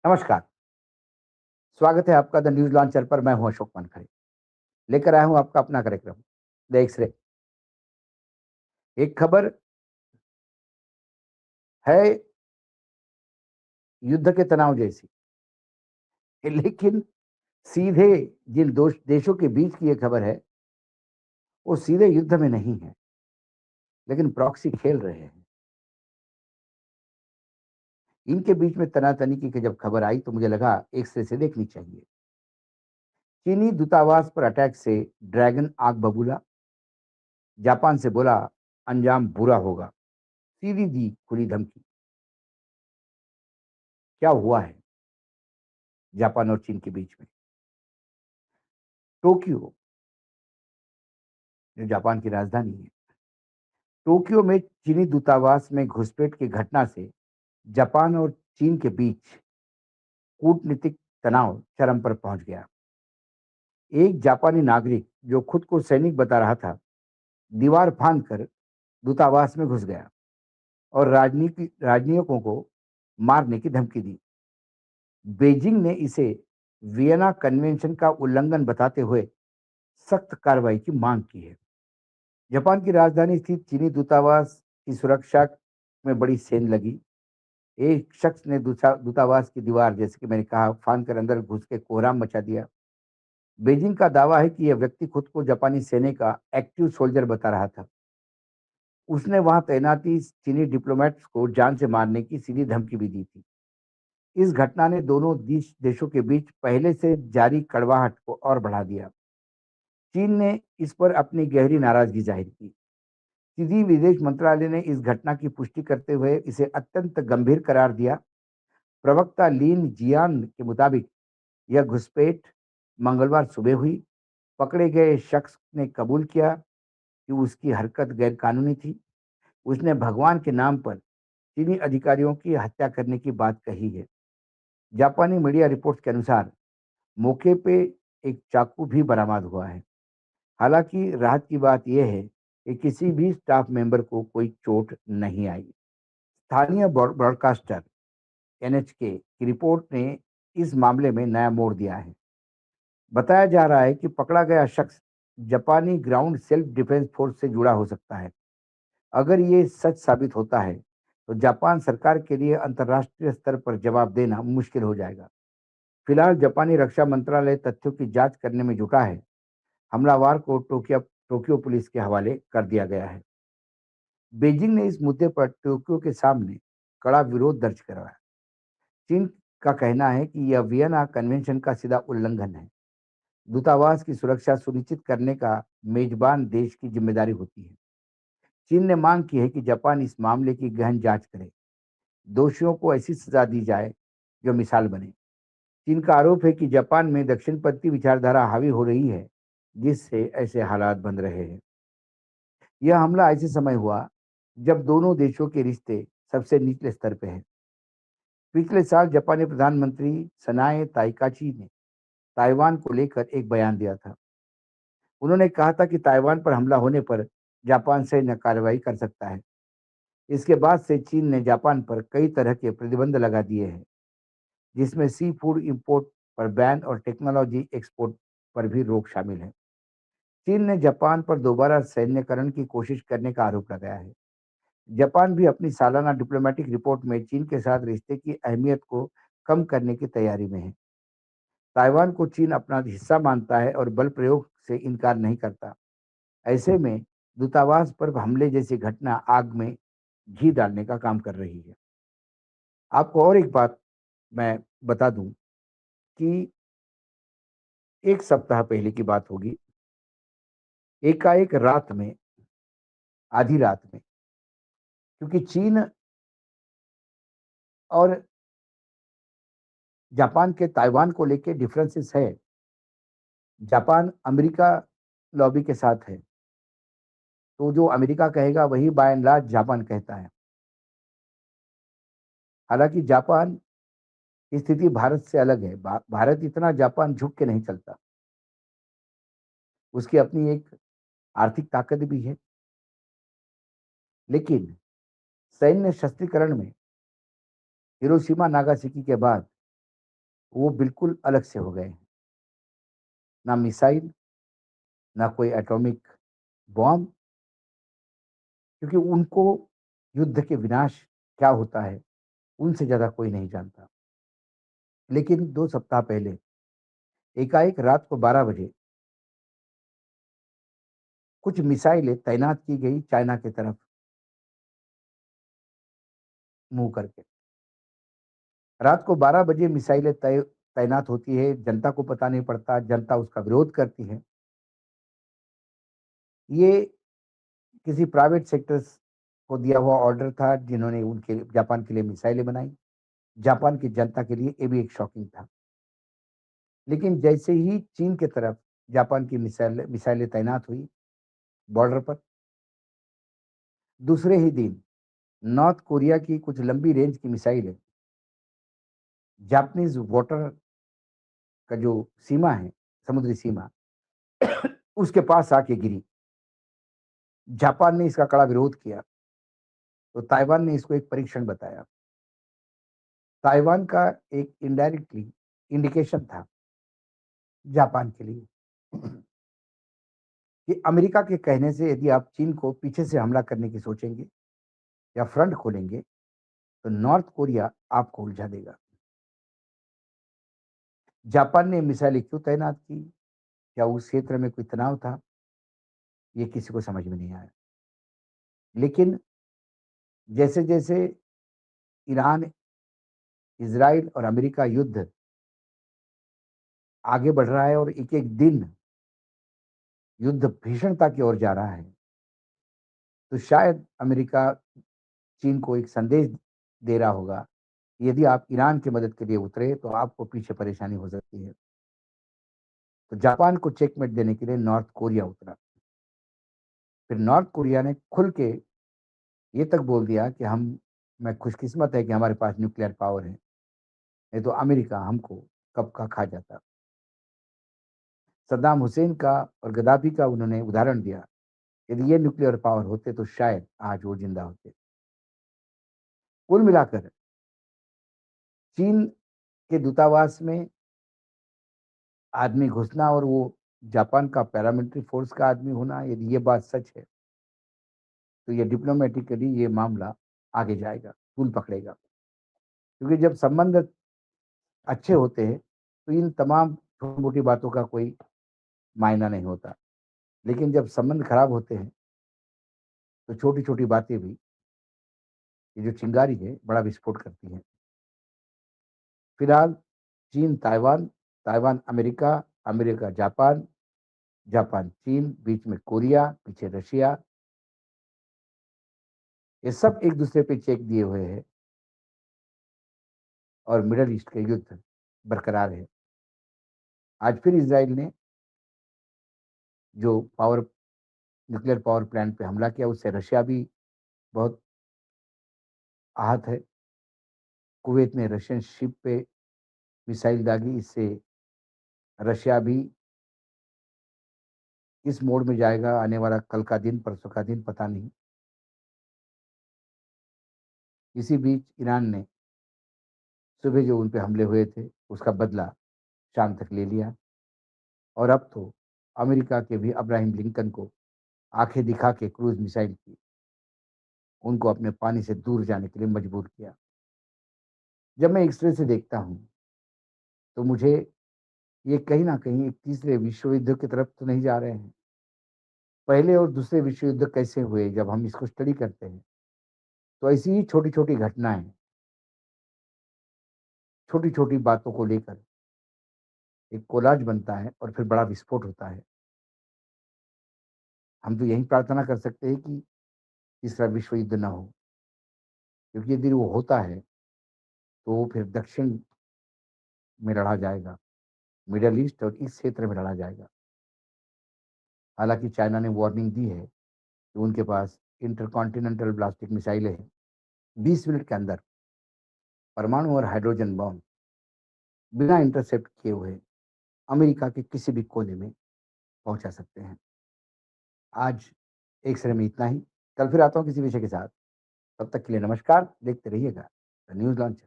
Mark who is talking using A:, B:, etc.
A: नमस्कार, स्वागत है आपका द न्यूज़ लॉन्चर पर। मैं हूं अशोक वानखड़े। लेकर आया हूं आपका अपना कार्यक्रम द एक्स-रे। एक खबर है युद्ध के तनाव जैसी, लेकिन सीधे जिन दोष देशों के बीच की ये खबर है, वो सीधे युद्ध में नहीं है, लेकिन प्रॉक्सी खेल रहे हैं। इनके बीच में तनातनी की जब खबर आई तो मुझे लगा एक्स-रे से देखनी चाहिए। चीनी दूतावास पर अटैक से ड्रैगन आग बबूला, जापान से बोला अंजाम बुरा होगा, सीधी दी खुली धमकी। क्या हुआ है जापान और चीन के बीच में? टोक्यो, जो जापान की राजधानी है, टोक्यो में चीनी दूतावास में घुसपैठ की घटना से जापान और चीन के बीच कूटनीतिक तनाव चरम पर पहुंच गया। एक जापानी नागरिक जो खुद को सैनिक बता रहा था, दीवार फांदकर दूतावास में घुस गया और राजनयिकों को मारने की धमकी दी। बीजिंग ने इसे वियना कन्वेंशन का उल्लंघन बताते हुए सख्त कार्रवाई की मांग की है। जापान की राजधानी स्थित चीनी दूतावास की सुरक्षा में बड़ी सेंध लगी। एक शख्स ने दूतावास की दीवार, जैसे कि मैंने कहा, फांद कर अंदर घुस के कोहराम मचा दिया। बीजिंग का दावा है कि यह व्यक्ति खुद को जापानी सेना का एक्टिव सोल्जर बता रहा था। उसने वहां तैनाती चीनी डिप्लोमेट्स को जान से मारने की सीधी धमकी भी दी थी। इस घटना ने दोनों देशों के बीच पहले से जारी कड़वाहट को और बढ़ा दिया। चीन ने इस पर अपनी गहरी नाराजगी जाहिर की। चीनी विदेश मंत्रालय ने इस घटना की पुष्टि करते हुए इसे अत्यंत गंभीर करार दिया। प्रवक्ता लीन जियान के मुताबिक यह घुसपैठ मंगलवार सुबह हुई। पकड़े गए शख्स ने कबूल किया कि उसकी हरकत गैरकानूनी थी। उसने भगवान के नाम पर चीनी अधिकारियों की हत्या करने की बात कही है। जापानी मीडिया रिपोर्ट्स के अनुसार मौके पे एक चाकू भी बरामद हुआ है। हालांकि राहत की बात यह है कि किसी भी स्टाफ मेंबर को कोई चोट नहीं आई। स्थानीय ब्रॉडकास्टर एनएचके की रिपोर्ट ने इस मामले में नया मोड़ दिया है। बताया जा रहा है कि पकड़ा गया शख्स जापानी ग्राउंड सेल्फ डिफेंस फोर्स से जुड़ा हो सकता है। अगर ये सच साबित होता है तो जापान सरकार के लिए अंतर्राष्ट्रीय स्तर पर जवाब देना मुश्किल हो जाएगा। फिलहाल जापानी रक्षा मंत्रालय तथ्यों की जांच करने में जुटा है। हमलावर को टोक्यो पुलिस के हवाले कर दिया गया है। बीजिंग ने इस मुद्दे पर टोक्यो के सामने कड़ा विरोध दर्ज कराया। चीन का कहना है कि यह वियना कन्वेंशन का सीधा उल्लंघन है। दूतावास की सुरक्षा सुनिश्चित करने का मेजबान देश की जिम्मेदारी होती है। चीन ने मांग की है कि जापान इस मामले की गहन जांच करे, दोषियों को ऐसी सजा दी जाए जो मिसाल बने। चीन का आरोप है कि जापान में दक्षिणपंथी विचारधारा हावी हो रही है, जिससे ऐसे हालात बन रहे हैं। यह हमला ऐसे समय हुआ जब दोनों देशों के रिश्ते सबसे निचले स्तर पे हैं। पिछले साल जापानी प्रधानमंत्री सनाए ताइकाची ने ताइवान को लेकर एक बयान दिया था। उन्होंने कहा था कि ताइवान पर हमला होने पर जापान सैन्य कार्रवाई कर सकता है। इसके बाद से चीन ने जापान पर कई तरह के प्रतिबंध लगा दिए हैं, जिसमें सी फूड इंपोर्ट पर बैन और टेक्नोलॉजी एक्सपोर्ट पर भी रोक शामिल है। चीन ने जापान पर दोबारा सैन्यकरण की कोशिश करने का आरोप लगाया है। जापान भी अपनी सालाना डिप्लोमेटिक रिपोर्ट में चीन के साथ रिश्ते की अहमियत को कम करने की तैयारी में है। ताइवान को चीन अपना हिस्सा मानता है और बल प्रयोग से इनकार नहीं करता। ऐसे में दूतावास पर हमले जैसी घटना आग में घी डालने का काम कर रही है। आपको और एक बात मैं बता दूं कि एक सप्ताह पहले की बात होगी। एकाएक रात में, आधी रात में, क्योंकि चीन और जापान के ताइवान को लेके डिफरेंसेस है। जापान अमेरिका लॉबी के साथ है, तो जो अमेरिका कहेगा वही बाय एंड लार्ज जापान कहता है। हालांकि जापान की स्थिति भारत से अलग है। भारत इतना जापान झुक के नहीं चलता। उसकी अपनी एक आर्थिक ताकत भी है, लेकिन सैन्य शस्त्रीकरण में हिरोशिमा नागासाकी के बाद वो बिल्कुल अलग से हो गए हैं। ना मिसाइल, ना कोई एटॉमिक बॉम्ब, क्योंकि उनको युद्ध के विनाश क्या होता है, उनसे ज़्यादा कोई नहीं जानता। लेकिन 2 सप्ताह पहले एकाएक रात को 12 बजे कुछ मिसाइलें तैनात की गई चाइना की तरफ मुँह करके। रात को 12 बजे मिसाइलें तैनात होती है, जनता को पता नहीं पड़ता, जनता उसका विरोध करती है। ये किसी प्राइवेट सेक्टर्स को दिया हुआ ऑर्डर था, जिन्होंने उनके जापान के लिए मिसाइलें बनाई। जापान की जनता के लिए ये भी एक शॉकिंग था। लेकिन जैसे ही चीन की तरफ जापान की मिसाइलें तैनात हुई बॉर्डर पर, दूसरे ही दिन नॉर्थ कोरिया की कुछ लंबी रेंज की मिसाइलें जापानीज़ वाटर का जो सीमा है, समुद्री सीमा, उसके पास आके गिरी। जापान ने इसका कड़ा विरोध किया, तो ताइवान ने इसको एक परीक्षण बताया। ताइवान का एक इनडायरेक्टली इंडिकेशन था जापान के लिए कि अमेरिका के कहने से यदि आप चीन को पीछे से हमला करने की सोचेंगे या फ्रंट खोलेंगे, तो नॉर्थ कोरिया आपको उलझा देगा। जापान ने मिसाइलें क्यों तैनात की? क्या उस क्षेत्र में कोई तनाव था? ये किसी को समझ में नहीं आया। लेकिन जैसे-जैसे ईरान, इज़राइल और अमेरिका युद्ध आगे बढ़ रहा है और एक-एक दिन युद्ध भीषणता की ओर जा रहा है, तो शायद अमेरिका चीन को एक संदेश दे रहा होगा, यदि आप ईरान की मदद के लिए उतरे, तो आपको पीछे परेशानी हो सकती है। तो जापान को चेकमेट देने के लिए नॉर्थ कोरिया उतरा। फिर नॉर्थ कोरिया ने खुल के ये तक बोल दिया कि हम मैं खुशकिस्मत है कि हमारे पास न्यूक्लियर पावर है, नहीं तो अमेरिका हमको कब का खा जाता। सद्दाम हुसैन का और गद्दाफी का उन्होंने उदाहरण दिया, यदि ये न्यूक्लियर पावर होते तो शायद आज वो ज़िंदा होते। कुल मिलाकर चीन के दूतावास में आदमी घुसना और वो जापान का पैरामिलिट्री फ़ोर्स का आदमी होना, यदि ये बात सच है, तो ये डिप्लोमैटिकली ये मामला आगे जाएगा, तूल पकड़ेगा। क्योंकि जब संबंध अच्छे होते हैं, तो इन तमाम छोटी-मोटी बातों का कोई मायना नहीं होता। लेकिन जब संबंध खराब होते हैं, तो छोटी-छोटी बातें भी, ये जो चिंगारी है, बड़ा विस्फोट करती हैं। फिलहाल चीन Taiwan, Taiwan America, America Japan, Japan चीन, बीच में कोरिया, पीछे रशिया, ये सब एक-दूसरे पे चेक दिए हुए हैं और मिडल ईस्ट का युद्ध बरकरार है। आज फिर इज़राइल ने जो न्यूक्लियर पावर प्लांट पे हमला किया, उससे रशिया भी बहुत आहत है। कुवैत ने रशियन शिप पे मिसाइल दागी, इससे रशिया भी किस मोड में जाएगा, आने वाला कल का दिन, परसों का दिन पता नहीं। इसी बीच ईरान ने सुबह जो उन पे हमले हुए थे, उसका बदला शाम तक ले लिया और अब तो अमेरिका के भी अब्राहम लिंकन को आँखें दिखा के क्रूज़ मिसाइल की उनको अपने पानी से दूर जाने के लिए मजबूर किया। जब मैं एक्स-रे से देखता हूँ, तो मुझे ये कहीं न कहीं एक तीसरे विश्व युद्ध की तरफ तो नहीं जा रहे हैं। पहले और दूसरे विश्व युद्ध कैसे हुए, जब हम इसको स्टडी करते हैं, तो ऐसी ही छोटी-छोटी घटनाएँ, छोटी-छोटी बातों को लेकर एक कोलाज बनता है और फिर बड़ा विस्फोट होता है। हम तो यही प्रार्थना कर सकते हैं कि तीसरा विश्व युद्ध ना हो, क्योंकि यदि वो होता है, तो वो फिर दक्षिण में लड़ा जाएगा, मिडल ईस्ट और इस क्षेत्र में लड़ा जाएगा। हालाँकि चाइना ने वार्निंग दी है कि उनके पास इंटरकॉन्टिनेंटल बैलिस्टिक मिसाइलें हैं। 20 मिनट के अंदर परमाणु और हाइड्रोजन बॉम्ब बिना इंटरसेप्ट किए हुए अमेरिका के किसी भी कोने में पहुँचा सकते हैं। आज एक्स-रे में इतना ही। कल फिर आता हूँ किसी विषय के साथ। तब तक के लिए नमस्कार। देखते रहिएगा द न्यूज़ लॉन्च।